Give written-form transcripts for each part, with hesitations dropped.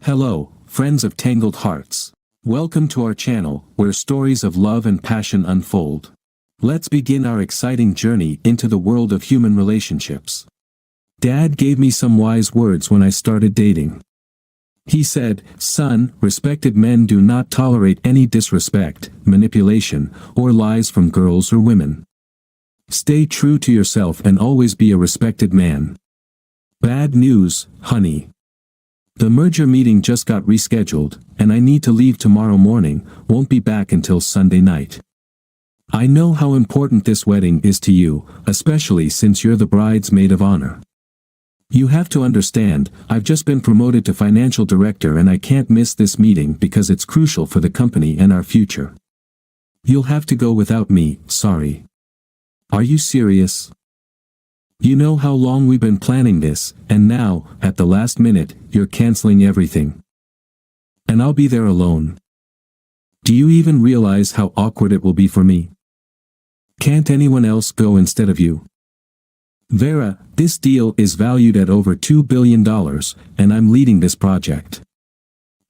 Hello, friends of Tangled Hearts. Welcome to our channel, where stories of love and passion unfold. Let's begin our exciting journey into the world of human relationships. Dad gave me some wise words when I started dating. He said, "Son, respected men do not tolerate any disrespect, manipulation, or lies from girls or women. Stay true to yourself and always be a respected man." Bad news, honey. The merger meeting just got rescheduled, and I need to leave tomorrow morning, won't be back until Sunday night. I know how important this wedding is to you, especially since you're the bride's maid of honor. You have to understand, I've just been promoted to financial director and I can't miss this meeting because it's crucial for the company and our future. You'll have to go without me, sorry. Are you serious? You know how long we've been planning this, and now, at the last minute, you're canceling everything. And I'll be there alone. Do you even realize how awkward it will be for me? Can't anyone else go instead of you? Vera, this deal is valued at over $2 billion, and I'm leading this project.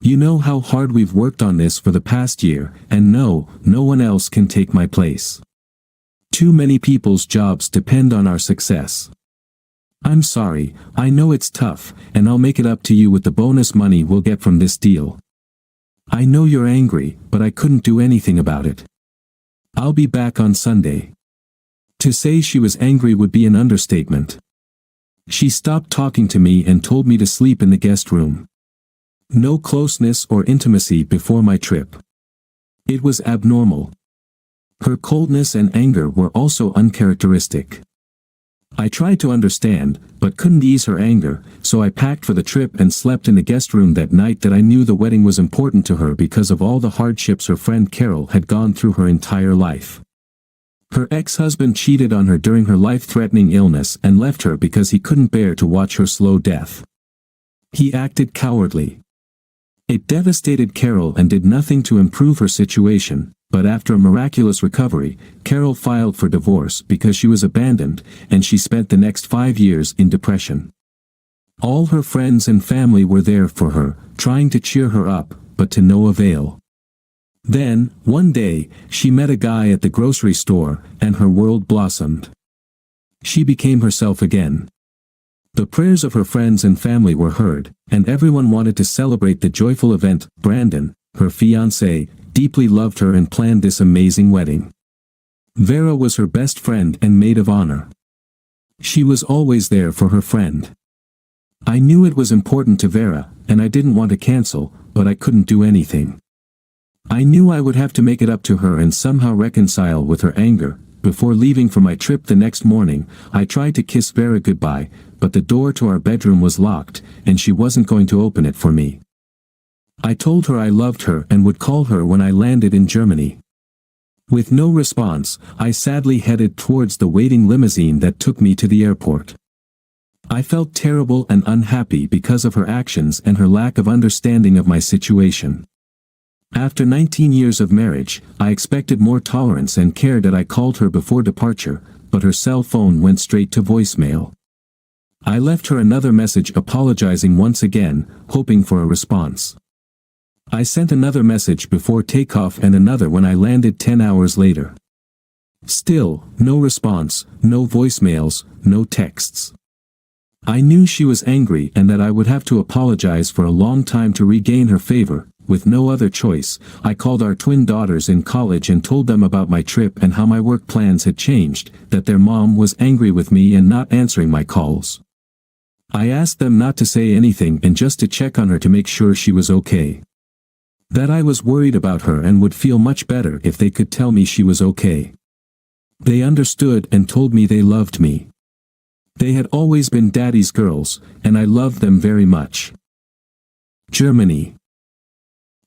You know how hard we've worked on this for the past year, and no one else can take my place. Too many people's jobs depend on our success. I'm sorry, I know it's tough, and I'll make it up to you with the bonus money we'll get from this deal. I know you're angry, but I couldn't do anything about it. I'll be back on Sunday. To say she was angry would be an understatement. She stopped talking to me and told me to sleep in the guest room. No closeness or intimacy before my trip. It was abnormal. Her coldness and anger were also uncharacteristic. I tried to understand, but couldn't ease her anger, so I packed for the trip and slept in the guest room that night. That I knew the wedding was important to her because of all the hardships her friend Carol had gone through her entire life. Her ex-husband cheated on her during her life-threatening illness and left her because he couldn't bear to watch her slow death. He acted cowardly. It devastated Carol and did nothing to improve her situation. But after a miraculous recovery, Carol filed for divorce because she was abandoned, and she spent the next 5 years in depression. All her friends and family were there for her, trying to cheer her up, but to no avail. Then, one day, she met a guy at the grocery store, and her world blossomed. She became herself again. The prayers of her friends and family were heard, and everyone wanted to celebrate the joyful event. Brandon, her fiancé, deeply loved her and planned this amazing wedding. Vera was her best friend and maid of honor. She was always there for her friend. I knew it was important to Vera, and I didn't want to cancel, but I couldn't do anything. I knew I would have to make it up to her and somehow reconcile with her anger. Before leaving for my trip the next morning, I tried to kiss Vera goodbye, but the door to our bedroom was locked, and she wasn't going to open it for me. I told her I loved her and would call her when I landed in Germany. With no response, I sadly headed towards the waiting limousine that took me to the airport. I felt terrible and unhappy because of her actions and her lack of understanding of my situation. After 19 years of marriage, I expected more tolerance and care. That I called her before departure, but her cell phone went straight to voicemail. I left her another message apologizing once again, hoping for a response. I sent another message before takeoff and another when I landed 10 hours later. Still, no response, no voicemails, no texts. I knew she was angry and that I would have to apologize for a long time to regain her favor. With no other choice, I called our twin daughters in college and told them about my trip and how my work plans had changed, that their mom was angry with me and not answering my calls. I asked them not to say anything and just to check on her to make sure she was okay. That I was worried about her and would feel much better if they could tell me she was okay. They understood and told me they loved me. They had always been Daddy's girls, and I loved them very much. Germany.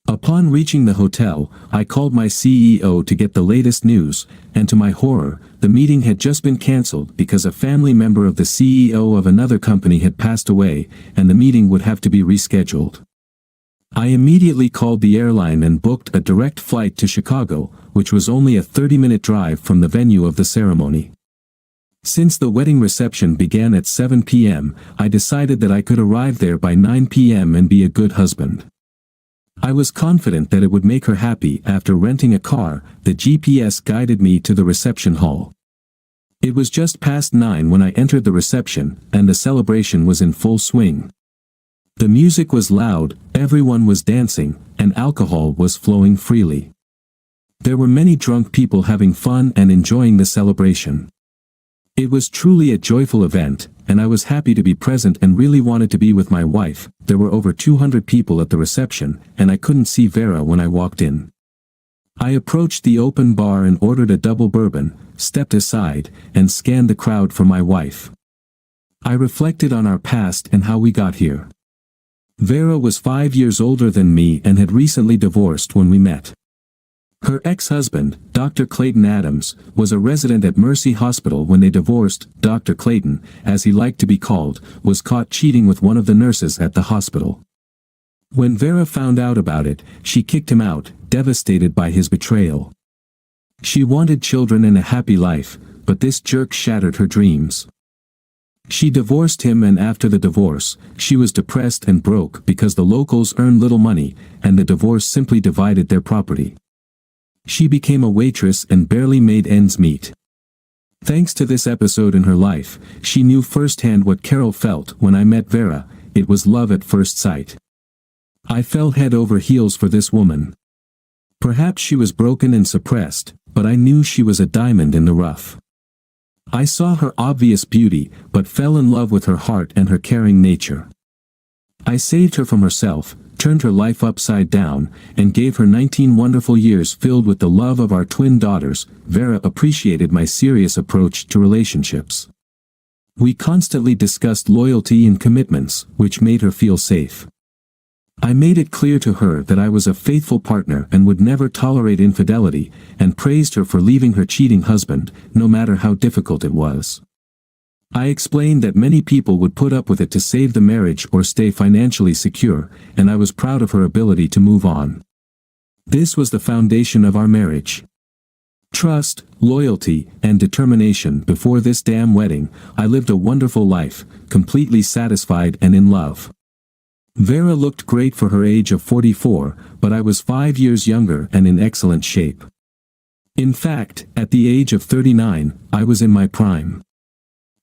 Upon reaching the hotel, I called my CEO to get the latest news, and to my horror, the meeting had just been cancelled because a family member of the CEO of another company had passed away, and the meeting would have to be rescheduled. I immediately called the airline and booked a direct flight to Chicago, which was only a 30-minute drive from the venue of the ceremony. Since the wedding reception began at 7 p.m., I decided that I could arrive there by 9 p.m. and be a good husband. I was confident that it would make her happy. After renting a car, the GPS guided me to the reception hall. It was just past 9 when I entered the reception, and the celebration was in full swing. The music was loud, everyone was dancing, and alcohol was flowing freely. There were many drunk people having fun and enjoying the celebration. It was truly a joyful event, and I was happy to be present and really wanted to be with my wife. There were over 200 people at the reception, and I couldn't see Vera when I walked in. I approached the open bar and ordered a double bourbon, stepped aside, and scanned the crowd for my wife. I reflected on our past and how we got here. Vera was 5 years older than me and had recently divorced when we met. Her ex-husband, Dr. Clayton Adams, was a resident at Mercy Hospital when they divorced. Dr. Clayton, as he liked to be called, was caught cheating with one of the nurses at the hospital. When Vera found out about it, she kicked him out, devastated by his betrayal. She wanted children and a happy life, but this jerk shattered her dreams. She divorced him, and after the divorce, she was depressed and broke because the locals earned little money, and the divorce simply divided their property. She became a waitress and barely made ends meet. Thanks to this episode in her life, she knew firsthand what Carol felt. When I met Vera, it was love at first sight. I fell head over heels for this woman. Perhaps she was broken and suppressed, but I knew she was a diamond in the rough. I saw her obvious beauty, but fell in love with her heart and her caring nature. I saved her from herself, turned her life upside down, and gave her 19 wonderful years filled with the love of our twin daughters. Vera appreciated my serious approach to relationships. We constantly discussed loyalty and commitments, which made her feel safe. I made it clear to her that I was a faithful partner and would never tolerate infidelity, and praised her for leaving her cheating husband, no matter how difficult it was. I explained that many people would put up with it to save the marriage or stay financially secure, and I was proud of her ability to move on. This was the foundation of our marriage. Trust, loyalty, and determination. Before this damn wedding, I lived a wonderful life, completely satisfied and in love. Vera looked great for her age of 44, but I was 5 years younger and in excellent shape. In fact, at the age of 39, I was in my prime.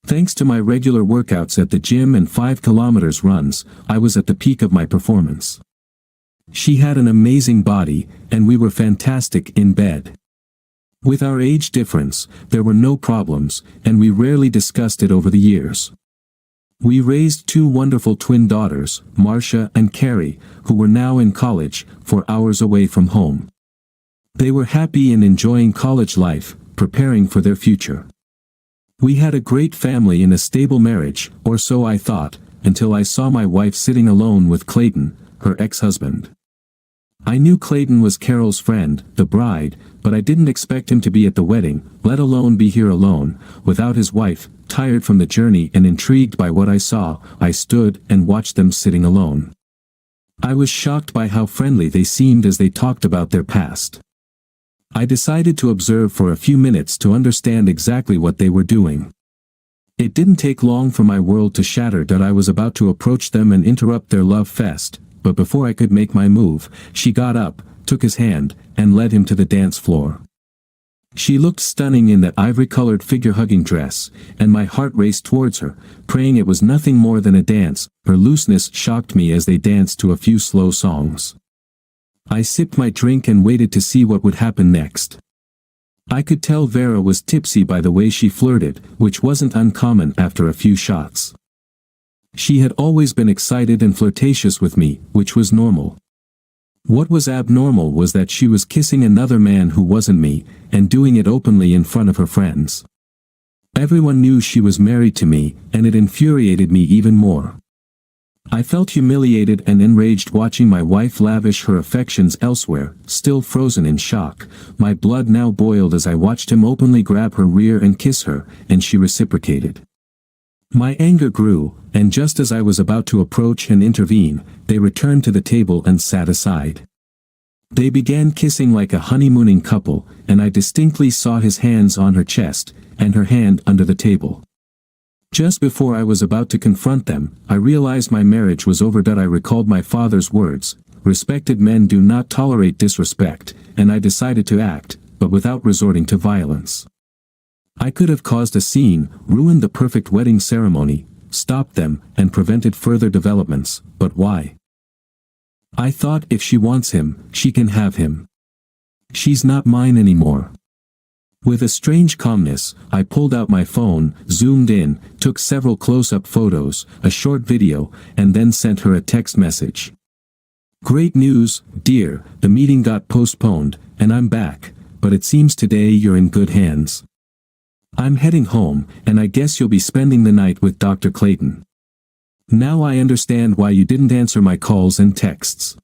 Thanks to my regular workouts at the gym and 5 kilometers runs, I was at the peak of my performance. She had an amazing body, and we were fantastic in bed. With our age difference, there were no problems, and we rarely discussed it over the years. We raised 2 wonderful twin daughters, Marcia and Carrie, who were now in college, 4 hours away from home. They were happy and enjoying college life, preparing for their future. We had a great family and a stable marriage, or so I thought, until I saw my wife sitting alone with Clayton, her ex-husband. I knew Clayton was Carol's friend, the bride, but I didn't expect him to be at the wedding, let alone be here alone, without his wife. Tired from the journey and intrigued by what I saw, I stood and watched them sitting alone. I was shocked by how friendly they seemed as they talked about their past. I decided to observe for a few minutes to understand exactly what they were doing. It didn't take long for my world to shatter that I was about to approach them and interrupt their love fest, but before I could make my move, she got up, took his hand, and led him to the dance floor. She looked stunning in that ivory-colored figure-hugging dress, and my heart raced towards her, praying it was nothing more than a dance. Her looseness shocked me as they danced to a few slow songs. I sipped my drink and waited to see what would happen next. I could tell Vera was tipsy by the way she flirted, which wasn't uncommon after a few shots. She had always been excited and flirtatious with me, which was normal. What was abnormal was that she was kissing another man who wasn't me, and doing it openly in front of her friends. Everyone knew she was married to me, and it infuriated me even more. I felt humiliated and enraged watching my wife lavish her affections elsewhere. Still frozen in shock, my blood now boiled as I watched him openly grab her rear and kiss her, and she reciprocated. My anger grew, and just as I was about to approach and intervene, they returned to the table and sat aside. They began kissing like a honeymooning couple, and I distinctly saw his hands on her chest, and her hand under the table. Just before I was about to confront them, I realized my marriage was over. I recalled my father's words, "Respected men do not tolerate disrespect," and I decided to act, but without resorting to violence. I could have caused a scene, ruined the perfect wedding ceremony, stopped them, and prevented further developments, but why? I thought if she wants him, she can have him. She's not mine anymore. With a strange calmness, I pulled out my phone, zoomed in, took several close-up photos, a short video, and then sent her a text message. "Great news, dear, the meeting got postponed, and I'm back, but it seems today you're in good hands. I'm heading home, and I guess you'll be spending the night with Dr. Clayton. Now I understand why you didn't answer my calls and texts.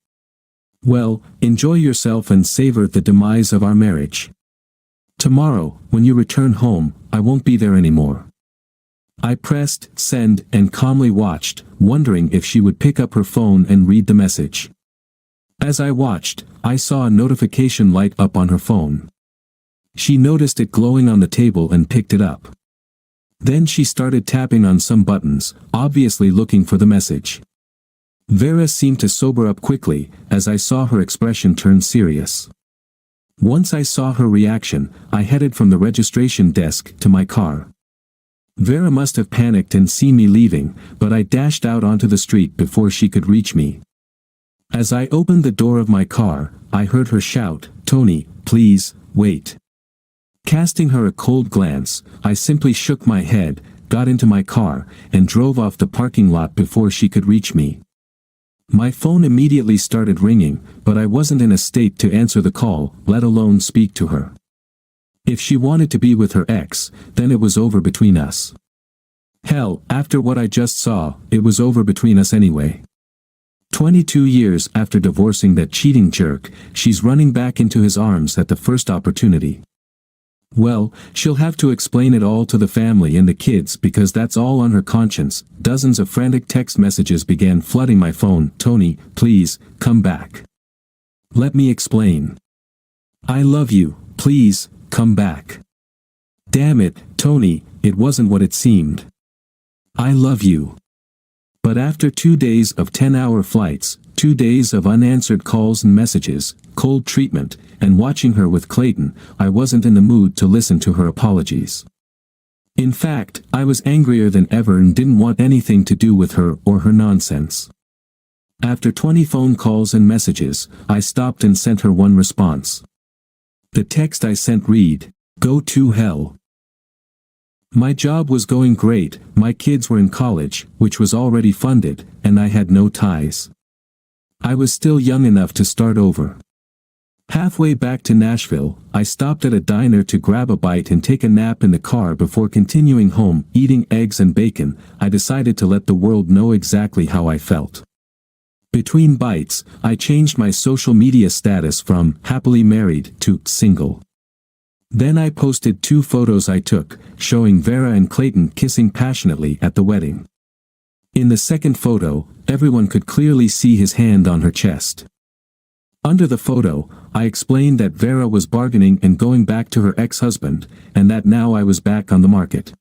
Well, enjoy yourself and savor the demise of our marriage. Tomorrow, when you return home, I won't be there anymore." I pressed send and calmly watched, wondering if she would pick up her phone and read the message. As I watched, I saw a notification light up on her phone. She noticed it glowing on the table and picked it up. Then she started tapping on some buttons, obviously looking for the message. Vera seemed to sober up quickly, as I saw her expression turn serious. Once I saw her reaction, I headed from the registration desk to my car. Vera must have panicked and seen me leaving, but I dashed out onto the street before she could reach me. As I opened the door of my car, I heard her shout, "Tony, please, wait." Casting her a cold glance, I simply shook my head, got into my car, and drove off the parking lot before she could reach me. My phone immediately started ringing, but I wasn't in a state to answer the call, let alone speak to her. If she wanted to be with her ex, then it was over between us. Hell, after what I just saw, it was over between us anyway. 22 years after divorcing that cheating jerk, she's running back into his arms at the first opportunity. Well, she'll have to explain it all to the family and the kids because that's all on her conscience. Dozens of frantic text messages began flooding my phone. "Tony, please, come back. Let me explain. I love you, please, come back. Damn it, Tony, it wasn't what it seemed. I love you." But after 2 days of 10-hour flights, 2 days of unanswered calls and messages, cold treatment, and watching her with Clayton, I wasn't in the mood to listen to her apologies. In fact, I was angrier than ever and didn't want anything to do with her or her nonsense. After 20 phone calls and messages, I stopped and sent her one response. The text I sent read, "Go to hell." My job was going great, my kids were in college, which was already funded, and I had no ties. I was still young enough to start over. Halfway back to Nashville, I stopped at a diner to grab a bite and take a nap in the car before continuing home, eating eggs and bacon. I decided to let the world know exactly how I felt. Between bites, I changed my social media status from happily married to single. Then I posted 2 photos I took, showing Vera and Clayton kissing passionately at the wedding. In the second photo, everyone could clearly see his hand on her chest. Under the photo, I explained that Vera was bargaining and going back to her ex-husband, and that now I was back on the market.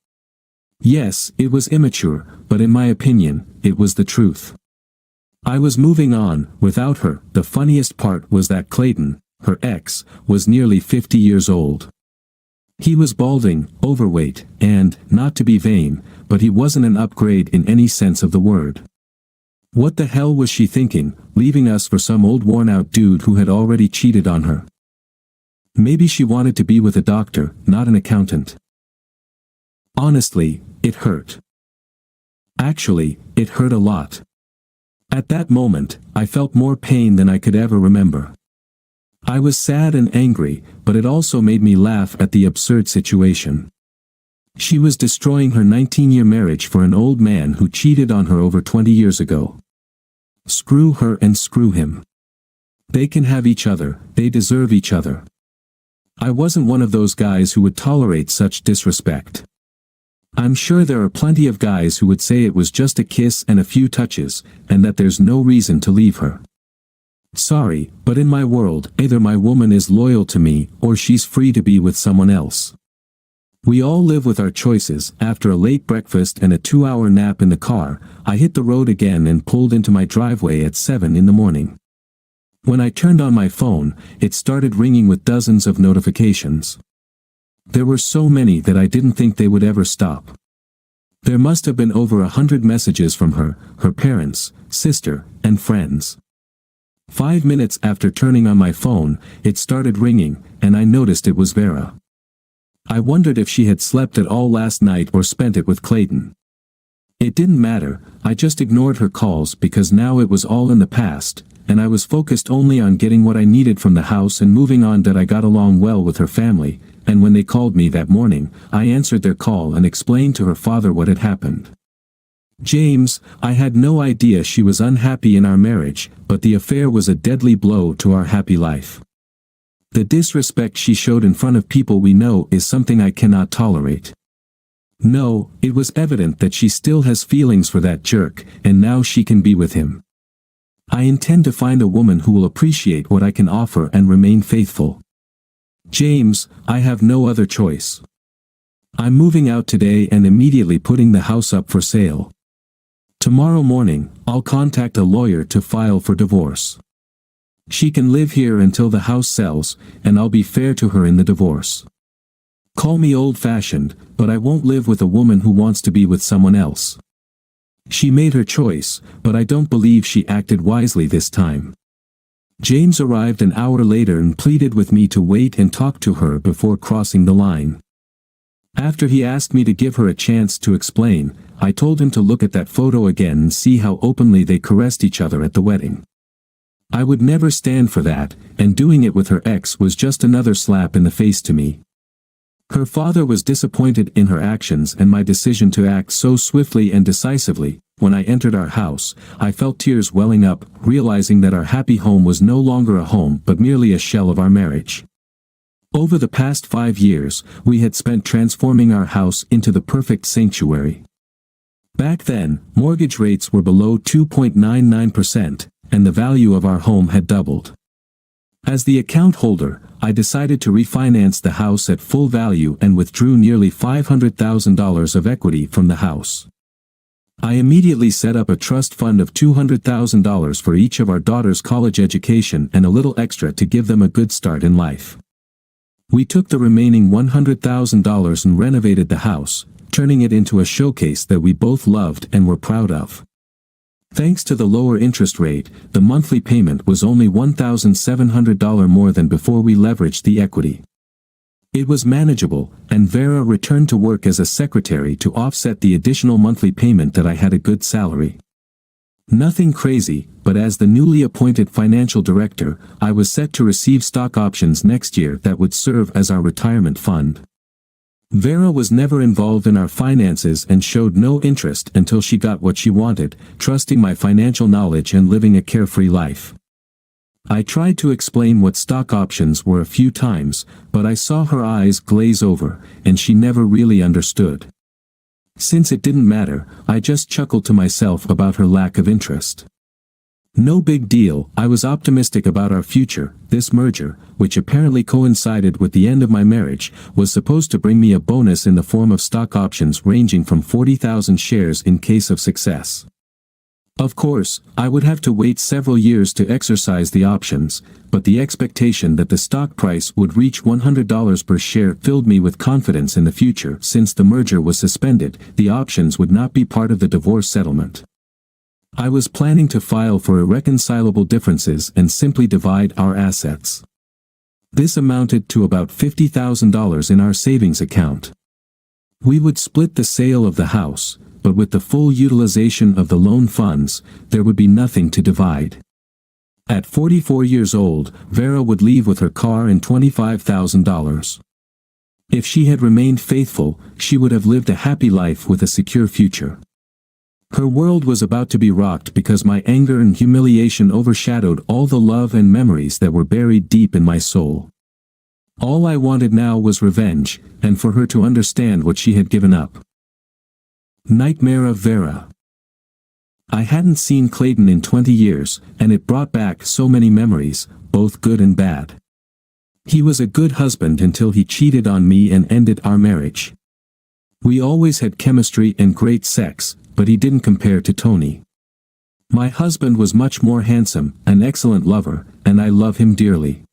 Yes, it was immature, but in my opinion, it was the truth. I was moving on, without her. The funniest part was that Clayton, her ex, was nearly 50 years old. He was balding, overweight, and, not to be vain, but he wasn't an upgrade in any sense of the word. What the hell was she thinking, leaving us for some old worn-out dude who had already cheated on her? Maybe she wanted to be with a doctor, not an accountant. Honestly, it hurt. Actually, it hurt a lot. At that moment, I felt more pain than I could ever remember. I was sad and angry, but it also made me laugh at the absurd situation. She was destroying her 19-year marriage for an old man who cheated on her over 20 years ago. Screw her and screw him. They can have each other, they deserve each other. I wasn't one of those guys who would tolerate such disrespect. I'm sure there are plenty of guys who would say it was just a kiss and a few touches, and that there's no reason to leave her. Sorry, but in my world, either my woman is loyal to me, or she's free to be with someone else. We all live with our choices. After a late breakfast and a 2-hour nap in the car, I hit the road again and pulled into my driveway at 7 in the morning. When I turned on my phone, it started ringing with dozens of notifications. There were so many that I didn't think they would ever stop. There must have been over 100 messages from her, her parents, sister, and friends. 5 minutes after turning on my phone, it started ringing, and I noticed it was Vera. I wondered if she had slept at all last night or spent it with Clayton. It didn't matter, I just ignored her calls because now it was all in the past, and I was focused only on getting what I needed from the house and moving on. That I got along well with her family, and when they called me that morning, I answered their call and explained to her father what had happened. James, I had no idea she was unhappy in our marriage, but the affair was a deadly blow to our happy life. The disrespect she showed in front of people we know is something I cannot tolerate. No, it was evident that she still has feelings for that jerk, and now she can be with him. I intend to find a woman who will appreciate what I can offer and remain faithful. James, I have no other choice. I'm moving out today and immediately putting the house up for sale. Tomorrow morning, I'll contact a lawyer to file for divorce. She can live here until the house sells, and I'll be fair to her in the divorce. Call me old-fashioned, but I won't live with a woman who wants to be with someone else. She made her choice, but I don't believe she acted wisely this time. James arrived an hour later and pleaded with me to wait and talk to her before crossing the line. After he asked me to give her a chance to explain, I told him to look at that photo again and see how openly they caressed each other at the wedding. I would never stand for that, and doing it with her ex was just another slap in the face to me. Her father was disappointed in her actions and my decision to act so swiftly and decisively. When I entered our house, I felt tears welling up, realizing that our happy home was no longer a home but merely a shell of our marriage. Over the past 5 years, we had spent transforming our house into the perfect sanctuary. Back then, mortgage rates were below 2.99%, and the value of our home had doubled. As the account holder, I decided to refinance the house at full value and withdrew nearly $500,000 of equity from the house. I immediately set up a trust fund of $200,000 for each of our daughters' college education and a little extra to give them a good start in life. We took the remaining $100,000 and renovated the house, turning it into a showcase that we both loved and were proud of. Thanks to the lower interest rate, the monthly payment was only $1,700 more than before we leveraged the equity. It was manageable, and Vera returned to work as a secretary to offset the additional monthly payment that I had a good salary. Nothing crazy, but as the newly appointed financial director, I was set to receive stock options next year that would serve as our retirement fund. Vera was never involved in our finances and showed no interest until she got what she wanted, trusting my financial knowledge and living a carefree life. I tried to explain what stock options were a few times, but I saw her eyes glaze over, and she never really understood. Since it didn't matter, I just chuckled to myself about her lack of interest. No big deal, I was optimistic about our future. This merger, which apparently coincided with the end of my marriage, was supposed to bring me a bonus in the form of stock options ranging from 40,000 shares in case of success. Of course, I would have to wait several years to exercise the options, but the expectation that the stock price would reach $100 per share filled me with confidence in the future. Since the merger was suspended, the options would not be part of the divorce settlement. I was planning to file for irreconcilable differences and simply divide our assets. This amounted to about $50,000 in our savings account. We would split the sale of the house, but with the full utilization of the loan funds, there would be nothing to divide. At 44 years old, Vera would leave with her car and $25,000. If she had remained faithful, she would have lived a happy life with a secure future. Her world was about to be rocked because my anger and humiliation overshadowed all the love and memories that were buried deep in my soul. All I wanted now was revenge, and for her to understand what she had given up. Nightmare of Vera. I hadn't seen Clayton in 20 years, and it brought back so many memories, both good and bad. He was a good husband until he cheated on me and ended our marriage. We always had chemistry and great sex, but he didn't compare to Tony. My husband was much more handsome, an excellent lover, and I love him dearly.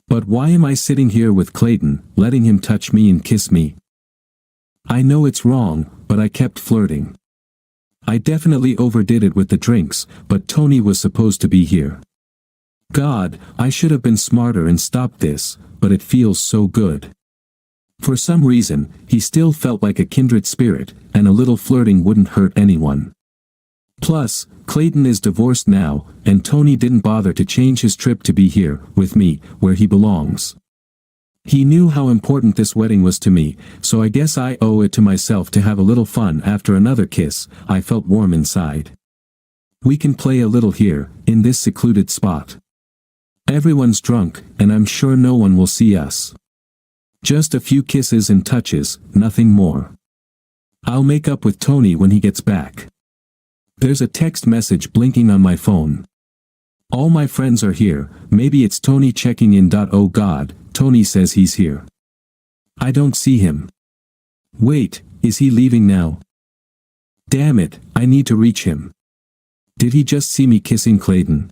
But why am I sitting here with Clayton, letting him touch me and kiss me? I know it's wrong, but I kept flirting. I definitely overdid it with the drinks, but Tony was supposed to be here. God, I should have been smarter and stopped this, but it feels so good. For some reason, he still felt like a kindred spirit, and a little flirting wouldn't hurt anyone. Plus, Clayton is divorced now, and Tony didn't bother to change his trip to be here, with me, where he belongs. He knew how important this wedding was to me, so I guess I owe it to myself to have a little fun. After another kiss, I felt warm inside. We can play a little here, in this secluded spot. Everyone's drunk, and I'm sure no one will see us. Just a few kisses and touches, nothing more. I'll make up with Tony when he gets back. There's a text message blinking on my phone. All my friends are here, maybe it's Tony checking in. Oh God, Tony says he's here. I don't see him. Wait, is he leaving now? Damn it, I need to reach him. Did he just see me kissing Clayton?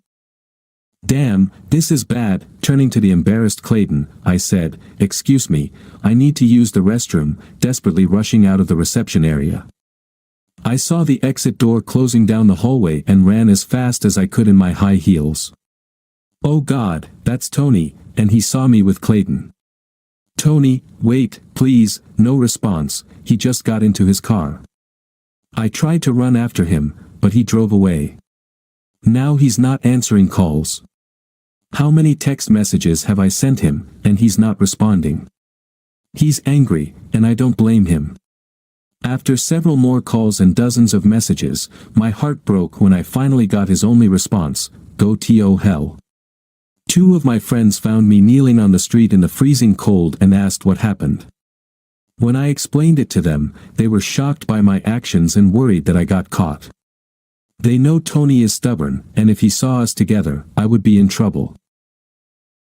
Damn, this is bad. Turning to the embarrassed Clayton, I said, "Excuse me, I need to use the restroom," desperately rushing out of the reception area. I saw the exit door closing down the hallway and ran as fast as I could in my high heels. Oh God, that's Tony, and he saw me with Clayton. Tony, wait, please. No response, he just got into his car. I tried to run after him, but he drove away. Now he's not answering calls. How many text messages have I sent him, and he's not responding? He's angry, and I don't blame him. After several more calls and dozens of messages, my heart broke when I finally got his only response, "Go to hell." Two of my friends found me kneeling on the street in the freezing cold and asked what happened. When I explained it to them, they were shocked by my actions and worried that I got caught. They know Tony is stubborn, and if he saw us together, I would be in trouble.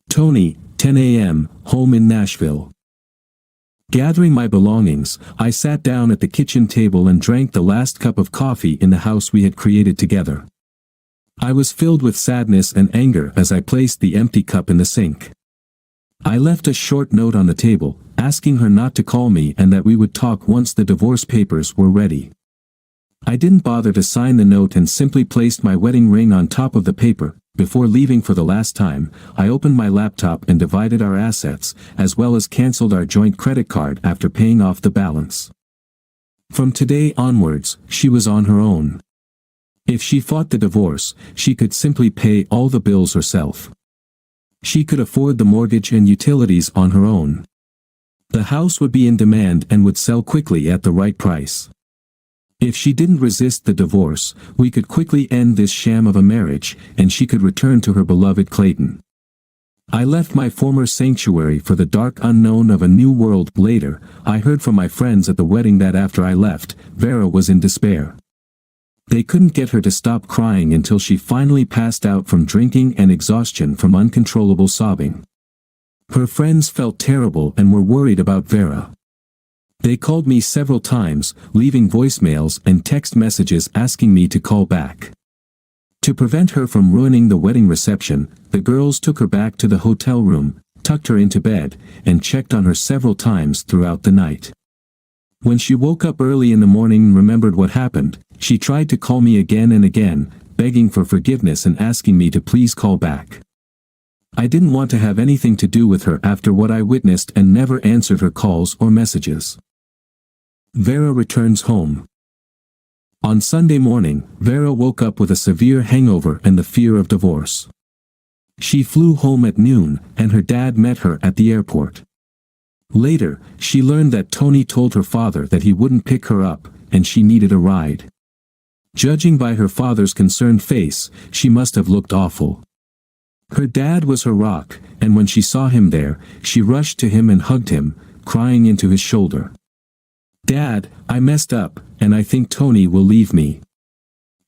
Tony, 10 a.m., home in Nashville. Gathering my belongings, I sat down at the kitchen table and drank the last cup of coffee in the house we had created together. I was filled with sadness and anger as I placed the empty cup in the sink. I left a short note on the table, asking her not to call me and that we would talk once the divorce papers were ready. I didn't bother to sign the note and simply placed my wedding ring on top of the paper. Before leaving for the last time, I opened my laptop and divided our assets, as well as canceled our joint credit card after paying off the balance. From today onwards, she was on her own. If she fought the divorce, she could simply pay all the bills herself. She could afford the mortgage and utilities on her own. The house would be in demand and would sell quickly at the right price. If she didn't resist the divorce, we could quickly end this sham of a marriage, and she could return to her beloved Clayton. I left my former sanctuary for the dark unknown of a new world. Later, I heard from my friends at the wedding that after I left, Vera was in despair. They couldn't get her to stop crying until she finally passed out from drinking and exhaustion from uncontrollable sobbing. Her friends felt terrible and were worried about Vera. They called me several times, leaving voicemails and text messages asking me to call back. To prevent her from ruining the wedding reception, the girls took her back to the hotel room, tucked her into bed, and checked on her several times throughout the night. When she woke up early in the morning and remembered what happened, she tried to call me again and again, begging for forgiveness and asking me to please call back. I didn't want to have anything to do with her after what I witnessed and never answered her calls or messages. Vera returns home. On Sunday morning, Vera woke up with a severe hangover and the fear of divorce. She flew home at noon, and her dad met her at the airport. Later, she learned that Tony told her father that he wouldn't pick her up, and she needed a ride. Judging by her father's concerned face, she must have looked awful. Her dad was her rock, and when she saw him there, she rushed to him and hugged him, crying into his shoulder. "Dad, I messed up, and I think Tony will leave me."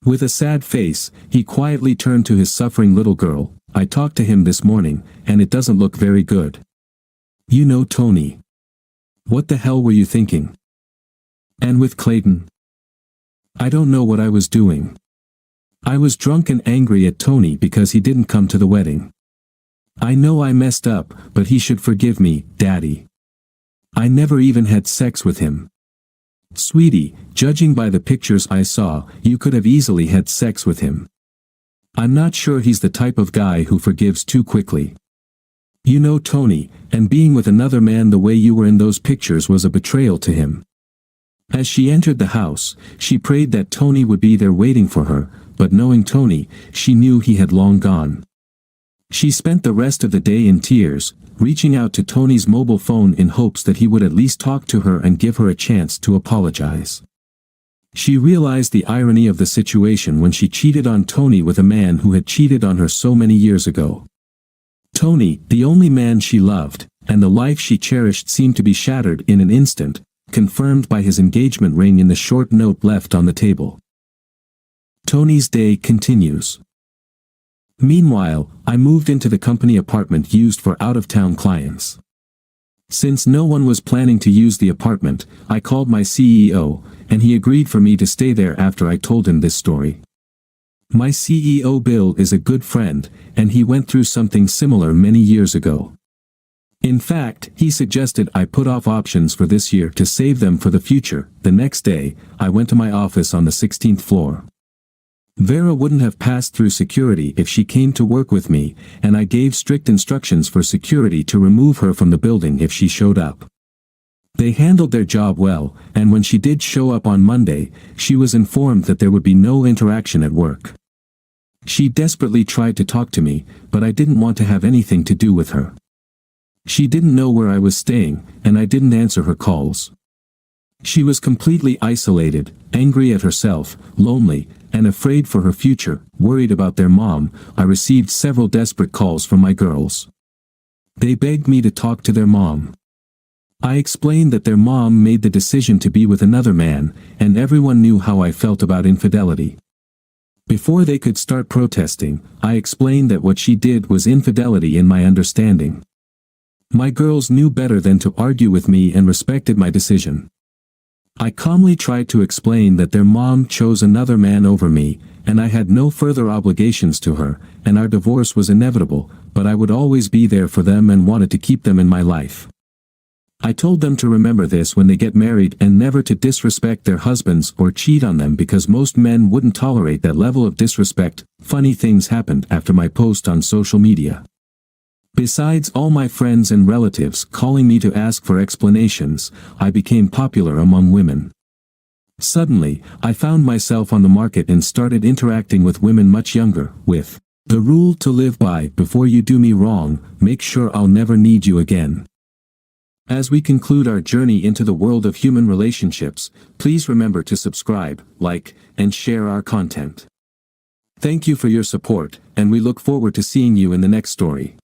With a sad face, he quietly turned to his suffering little girl. "I talked to him this morning, and it doesn't look very good. You know, Tony. What the hell were you thinking? And with Clayton? I don't know what I was doing. I was drunk and angry at Tony because he didn't come to the wedding. I know I messed up, but he should forgive me, Daddy. I never even had sex with him." "Sweetie, judging by the pictures I saw, you could have easily had sex with him. I'm not sure he's the type of guy who forgives too quickly. You know, Tony, and being with another man the way you were in those pictures was a betrayal to him." As she entered the house, she prayed that Tony would be there waiting for her, but knowing Tony, she knew he had long gone. She spent the rest of the day in tears, reaching out to Tony's mobile phone in hopes that he would at least talk to her and give her a chance to apologize. She realized the irony of the situation when she cheated on Tony with a man who had cheated on her so many years ago. Tony, the only man she loved, and the life she cherished, seemed to be shattered in an instant, confirmed by his engagement ring in the short note left on the table. Tony's day continues. Meanwhile, I moved into the company apartment used for out-of-town clients. Since no one was planning to use the apartment, I called my CEO, and he agreed for me to stay there after I told him this story. My CEO Bill is a good friend, and he went through something similar many years ago. In fact, he suggested I put off options for this year to save them for the future. The next day, I went to my office on the 16th floor. Vera wouldn't have passed through security if she came to work with me, and I gave strict instructions for security to remove her from the building if she showed up. They handled their job well, and when she did show up on Monday, she was informed that there would be no interaction at work. She desperately tried to talk to me, but I didn't want to have anything to do with her. She didn't know where I was staying, and I didn't answer her calls. She was completely isolated, angry at herself, lonely, and afraid for her future, worried about their mom. I received several desperate calls from my girls. They begged me to talk to their mom. I explained that their mom made the decision to be with another man, and everyone knew how I felt about infidelity. Before they could start protesting, I explained that what she did was infidelity in my understanding. My girls knew better than to argue with me and respected my decision. I calmly tried to explain that their mom chose another man over me, and I had no further obligations to her, and our divorce was inevitable, but I would always be there for them and wanted to keep them in my life. I told them to remember this when they get married and never to disrespect their husbands or cheat on them because most men wouldn't tolerate that level of disrespect. Funny things happened after my post on social media. Besides all my friends and relatives calling me to ask for explanations, I became popular among women. Suddenly, I found myself on the market and started interacting with women much younger, with the rule to live by: before you do me wrong, make sure I'll never need you again. As we conclude our journey into the world of human relationships, please remember to subscribe, like, and share our content. Thank you for your support, and we look forward to seeing you in the next story.